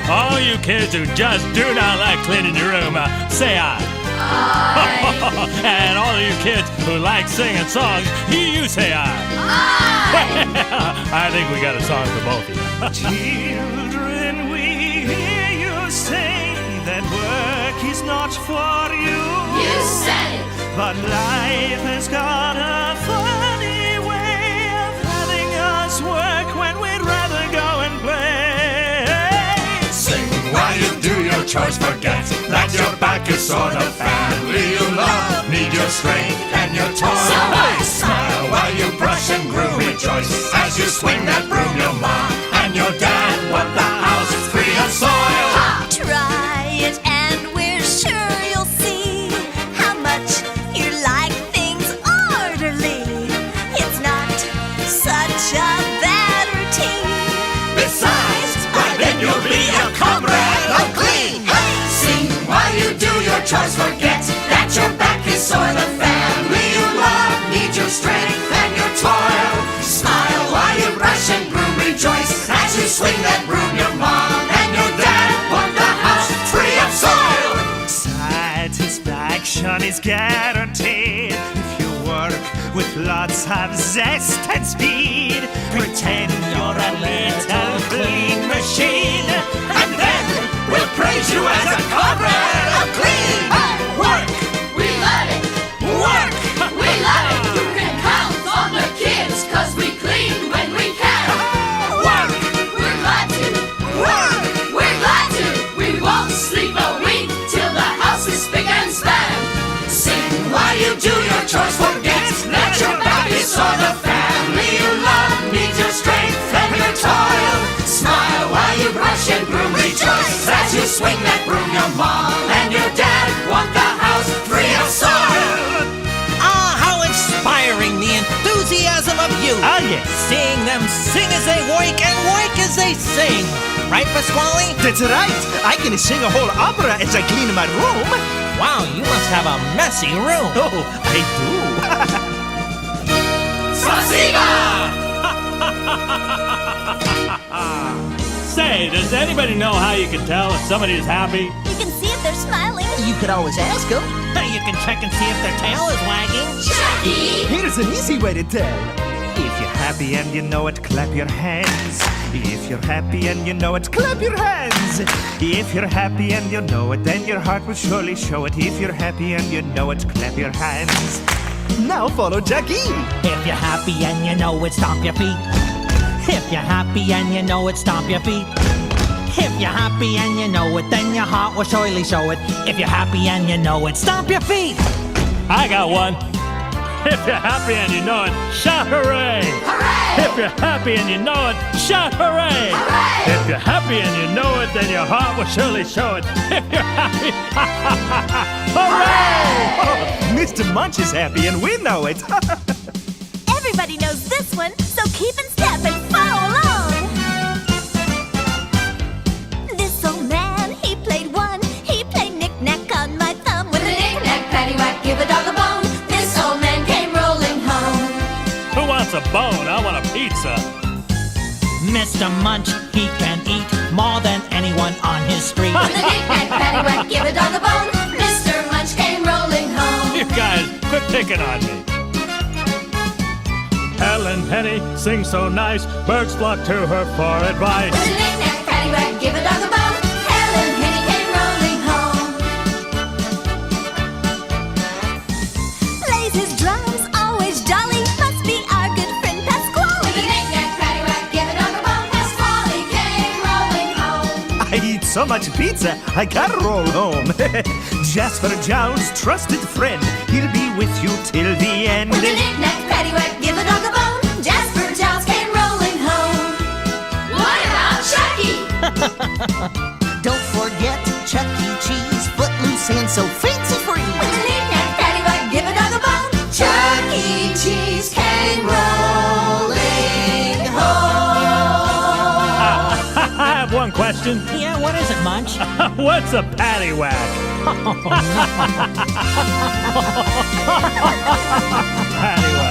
All you kids who just do not like cleaning your room, say aye. Aye. And all of you kids who like singing songs, you say aye. Aye. I think we got a song for both of you. Children, we hear you say that work is not for you. You said it. But life has got a funny way of having us work when we'd rather go and play. Sing while you do your chores, forget that your back is sore. The family you love need your strength and your toil. So what? Smile while you brush and groom, rejoice as you swing that broom. Your mom and your dad want the house free of soil. Try it and we're sure you'll see how much you like things orderly. It's not such a bad routine. Besides, by then you'll be a comrade of clean. Sing while you do your chores, forget that your back is sore. The family you love needs your strength and your toil. Smile while you brush and groom, rejoice as you swing that broom. Your mom and your dad want the house free of soil. Satisfaction is guaranteed if you work with lots of zest and speed. Pretend you're a little clean machine, And then we'll praise you as a comrade of clean. Work! We love it. Work! We love it. You can count on the kids, 'cause we clean when we can. Work! We're glad to. Work! We're glad to. We won't sleep a wink till the house is spick and span. Sing while you do your chores, forget that your back is sore. The family you love needs your strength and your toil. Smile while you brush and groom, rejoice as you swing that broom. Your mom and your dad want the house free of soil. Ah, how inspiring the enthusiasm of youth! Ah, yes. Seeing them sing as they work and work as they sing. Right, Pasquale? That's right. I can sing a whole opera as I clean my room. Wow, you must have a messy room. Oh, I do. Spasiba! Say, does anybody know how you can tell if somebody is happy? You can see if they're smiling. You could always ask them. You can check and see if their tail is wagging. Jackie! Here's an easy way to tell. If you're happy and you know it, clap your hands. If you're happy and you know it, clap your hands. If you're happy and you know it, then your heart will surely show it. If you're happy and you know it, clap your hands. Now follow Jackie. If you're happy and you know it, stomp your feet. If you're happy and you know it, stomp your feet. If you're happy and you know it, then your heart will surely show it. If you're happy and you know it, stomp your feet. I got one. If you're happy and you know it, shout hooray! Hooray! If you're happy and you know it, shout hooray! Hooray! If you're happy and you know it, then your heart will surely show it. If you're happy, hooray! Mr. Munch is happy and we know it. Everybody knows this one, so keep in step and follow along. This old man, he played one. He played knick-knack on my thumb. With a knick-knack, paddywhack, give a dog a bone. This old man came rolling home. Who wants a bone? I want a pizza. Mr. Munch, he can eat more than anyone on his street. With a knick-knack, paddywhack, give a dog a bone. Mr. Munch came rolling home. You guys, quit picking on me. Helen Henny sings so nice, birds flock to her for advice. With a knick-knack, paddywhack, give a dog a bone. Helen Henny came rolling home. Plays his drums, always jolly. Must be our good friend With a Pasquale. knick-knack, paddywhack, give a dog a bone. Pasquale came rolling home. I eat so much pizza, I gotta roll home. Jasper Jowl's trusted friend, he'll be with you till the end. With a knick-knack, paddywhack, give a dog a bone. Jasper Giles came rolling home. What about Chucky? Don't forget Chuck E. Cheese, footloose and so fancy-free. With a knick-knack, paddywhack, give a dog a bone. Chuck E. Cheese came rolling home. I have one question. Yeah, what is it, Munch? What's a paddywhack? Paddywhack.